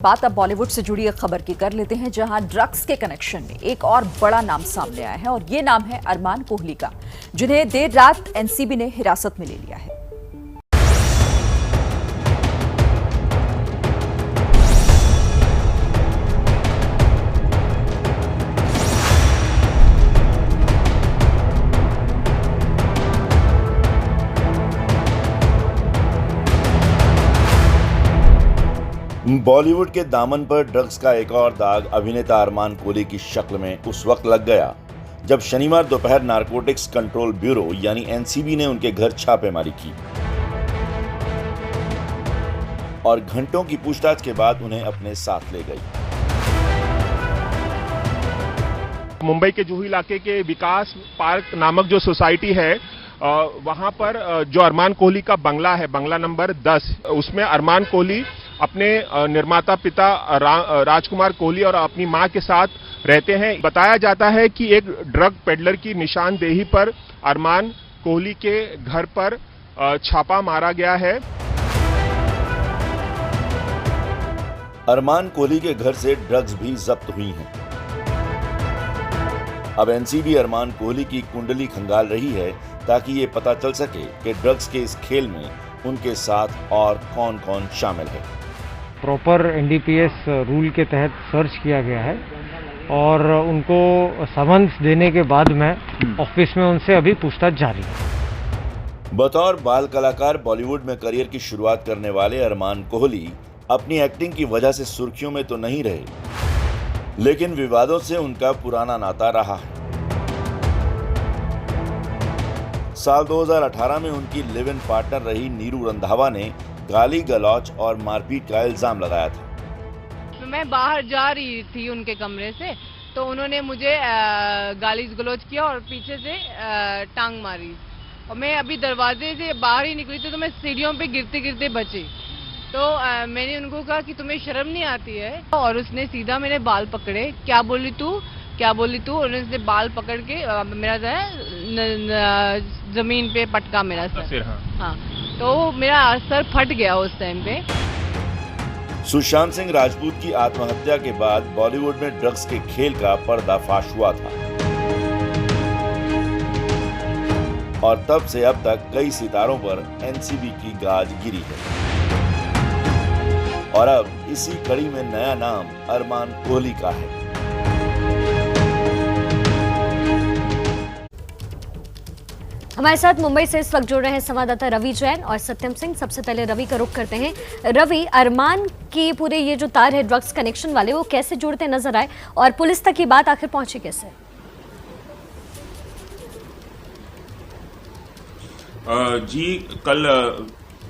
बात अब बॉलीवुड से जुड़ी एक खबर की कर लेते हैं, जहां ड्रग्स के कनेक्शन में एक और बड़ा नाम सामने आया है और ये नाम है अरमान कोहली का, जिन्हें देर रात एनसीबी ने हिरासत में ले लिया है। बॉलीवुड के दामन पर ड्रग्स का एक और दाग अभिनेता अरमान कोहली की शक्ल में उस वक्त लग गया जब शनिवार दोपहर नारकोटिक्स कंट्रोल ब्यूरो यानी एनसीबी ने उनके घर छापेमारी की और घंटों की पूछताछ के बाद उन्हें अपने साथ ले गई। मुंबई के जुहू इलाके के विकास पार्क नामक जो सोसाइटी है वहां पर जो अरमान कोहली का बंगला है, बंगला नंबर 10, उसमें अरमान कोहली अपने निर्माता पिता राजकुमार कोहली और अपनी मां के साथ रहते हैं। बताया जाता है कि एक ड्रग पेडलर की निशानदेही पर अरमान कोहली के घर पर छापा मारा गया है। अरमान कोहली के घर से ड्रग्स भी जब्त हुई हैं। अब एनसीबी अरमान कोहली की कुंडली खंगाल रही है ताकि ये पता चल सके कि ड्रग्स के इस खेल में उनके साथ और कौन कौन शामिल है। प्रॉपर एनडीपीएस रूल के तहत सर्च किया गया है और उनको समन्स देने के बाद में ऑफिस में उनसे अभी पूछताछ जारी है। बतौर बाल कलाकार बॉलीवुड में करियर की शुरुआत करने वाले अरमान कोहली अपनी एक्टिंग की वजह से सुर्खियों में तो नहीं रहे, लेकिन विवादों से उनका पुराना नाता रहा है। साल 2018 में उनकी लिव इन पार्टनर रही नीरू रंधावा ने गाली गलौच और मारपीट का इल्जाम लगाया था। मैं बाहर जा रही थी उनके कमरे से, तो उन्होंने मुझे गाली गलौच किया और पीछे से टांग मारी और मैं अभी दरवाजे से बाहर ही निकली थी तो मैं सीढ़ियों पे गिरते गिरते बची। तो मैंने उनको कहा कि तुम्हें शर्म नहीं आती है, और उसने सीधा मेरे बाल पकड़े। क्या बोली तू, क्या बोली तू? और उसने बाल पकड़ के मेरा जमीन पे पटका मेरा सर। हाँ, तो मेरा सर फट गया उस टाइम पे। सुशांत सिंह राजपूत की आत्महत्या के बाद बॉलीवुड में ड्रग्स के खेल का पर्दाफाश हुआ था और तब से अब तक कई सितारों पर एनसीबी की गाज गिरी है और अब इसी कड़ी में नया नाम अरमान कोहली का है। हमारे साथ मुंबई से इस वक्त जुड़ रहे हैं संवाददाता रवि जैन और सत्यम सिंह। सबसे पहले रवि का रुख करते हैं। रवि, अरमान की पूरे ये जो तार है ड्रग्स कनेक्शन वाले, वो कैसे जुड़ते नजर आए और पुलिस तक ये बात आखिर पहुंची कैसे? जी, कल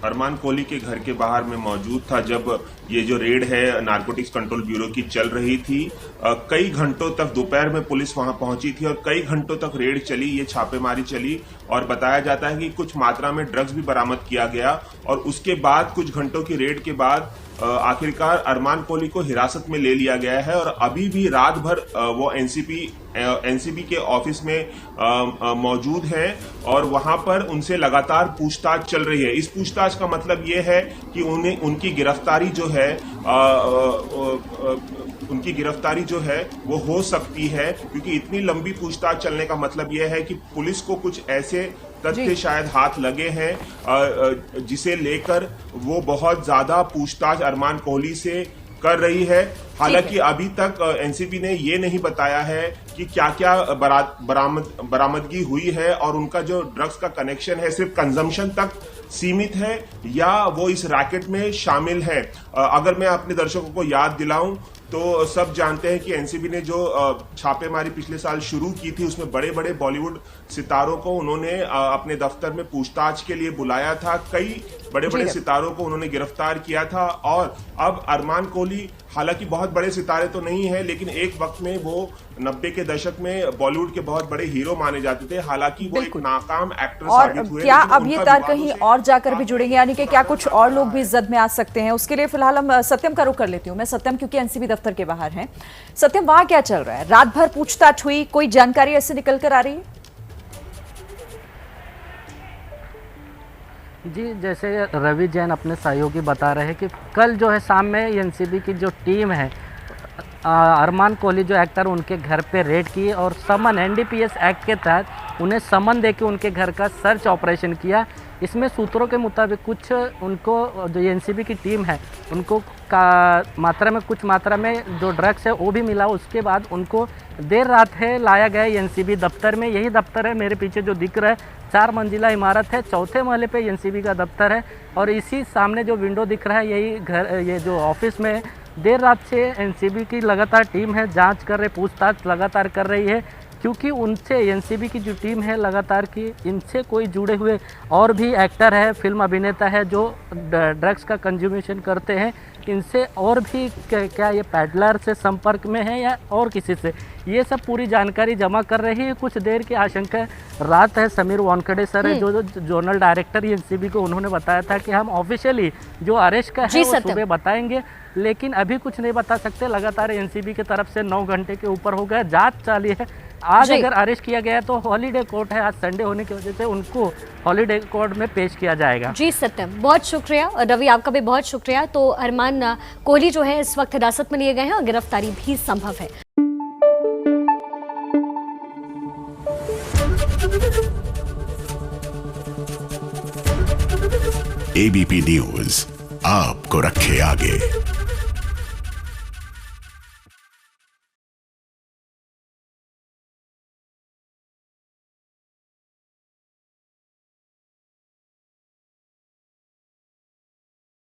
अरमान कोहली के घर के बाहर में मौजूद था जब ये जो रेड है नारकोटिक्स कंट्रोल ब्यूरो की चल रही थी। कई घंटों तक दोपहर में पुलिस वहां पहुंची थी और कई घंटों तक रेड चली, ये छापेमारी चली और बताया जाता है कि कुछ मात्रा में ड्रग्स भी बरामद किया गया और उसके बाद कुछ घंटों की रेड के बाद आखिरकार अरमान कोहली को हिरासत में ले लिया गया है और अभी भी रात भर वो एनसीबी के ऑफिस में मौजूद है और वहां पर उनसे लगातार पूछताछ चल रही है। इस पूछताछ का मतलब ये है कि उनकी गिरफ्तारी जो है वो हो सकती है, क्योंकि इतनी लंबी पूछताछ चलने का मतलब यह है कि पुलिस को कुछ ऐसे तथ्य शायद हाथ लगे हैं जिसे लेकर वो बहुत ज्यादा पूछताछ अरमान कोहली से कर रही है। हालांकि अभी तक एनसीबी ने ये नहीं बताया है कि क्या क्या बरामदगी हुई है और उनका जो ड्रग्स का कनेक्शन है सिर्फ कंजम्पशन तक सीमित है या वो इस रैकेट में शामिल है। अगर मैं अपने दर्शकों को याद दिलाऊं तो सब जानते हैं कि एनसीबी ने जो छापेमारी पिछले साल शुरू की थी उसमें बड़े बड़े बॉलीवुड सितारों को उन्होंने अपने दफ्तर में पूछताछ के लिए बुलाया था। कई बड़े बड़े सितारों को उन्होंने गिरफ्तार किया था और अब अरमान कोहली हालांकि बहुत बड़े सितारे तो नहीं है, लेकिन एक वक्त में वो 90 के दशक में बॉलीवुड के बहुत बड़े हीरो माने जाते थे। हालांकि वो एक नाकाम एक्टर साबित हुए। क्या अब ये तार कहीं और जाकर भी जुड़ेंगे, यानी कि क्या कुछ और लोग भी जद में आ सकते हैं? उसके लिए फिलहाल हम सत्यम का रुख कर लेती हूँ मैं। सत्यम, क्योंकि एनसीबी दफ्तर के बाहर हैं। सत्यम, वहां क्या चल रहा है? रात भर पूछताछ हुई, कोई जानकारी ऐसे निकल कर आ रही है? जी, जैसे रवि जैन अपने सहयोगी बता रहे हैं कि कल जो है शाम में एनसीबी की जो टीम है अरमान कोहली जो एक्टर उनके घर पे रेड की और समन एनडीपीएस एक्ट के तहत उन्हें समन देके उनके घर का सर्च ऑपरेशन किया। इसमें सूत्रों के मुताबिक कुछ उनको जो एनसीबी की टीम है उनको कुछ मात्रा में जो ड्रग्स है वो भी मिला। उसके बाद उनको देर रात है लाया गया एनसीबी दफ्तर में। यही दफ्तर है मेरे पीछे जो दिख रहा है, 4 मंजिला इमारत है, 4थे महले पे एनसीबी का दफ्तर है और इसी सामने जो विंडो दिख रहा है यही घर, ये जो ऑफिस में देर रात से एनसीबी की लगातार टीम है जांच कर रही, पूछताछ लगातार कर रही है क्योंकि उनसे एनसीबी की जो टीम है लगातार की इनसे कोई जुड़े हुए और भी एक्टर है, फिल्म अभिनेता है जो ड्रग्स का कंज्यूमेशन करते हैं, इनसे और भी क्या ये पैडलर से संपर्क में है या और किसी से, ये सब पूरी जानकारी जमा कर रही है। कुछ देर की आशंका रात है। समीर वानखेड़े सर है जो जोनल डायरेक्टर एनसीबी को, उन्होंने बताया था कि हम ऑफिशियली जो अरेस्ट का है वो सुबह बताएंगे, लेकिन अभी कुछ नहीं बता सकते। लगातार एनसीबी की तरफ से 9 घंटे के ऊपर हो गया, जांच चालू है। आज अगर अरेस्ट किया गया तो हॉलीडे कोर्ट है, आज संडे होने की वजह से उनको हॉलीडे कोर्ट में पेश किया जाएगा। जी सत्यम, बहुत शुक्रिया। और रवि आपका भी बहुत शुक्रिया। तो अरमान कोहली जो है इस वक्त हिरासत में लिए गए हैं और गिरफ्तारी भी संभव है। एबीपी न्यूज आपको रखे आगे।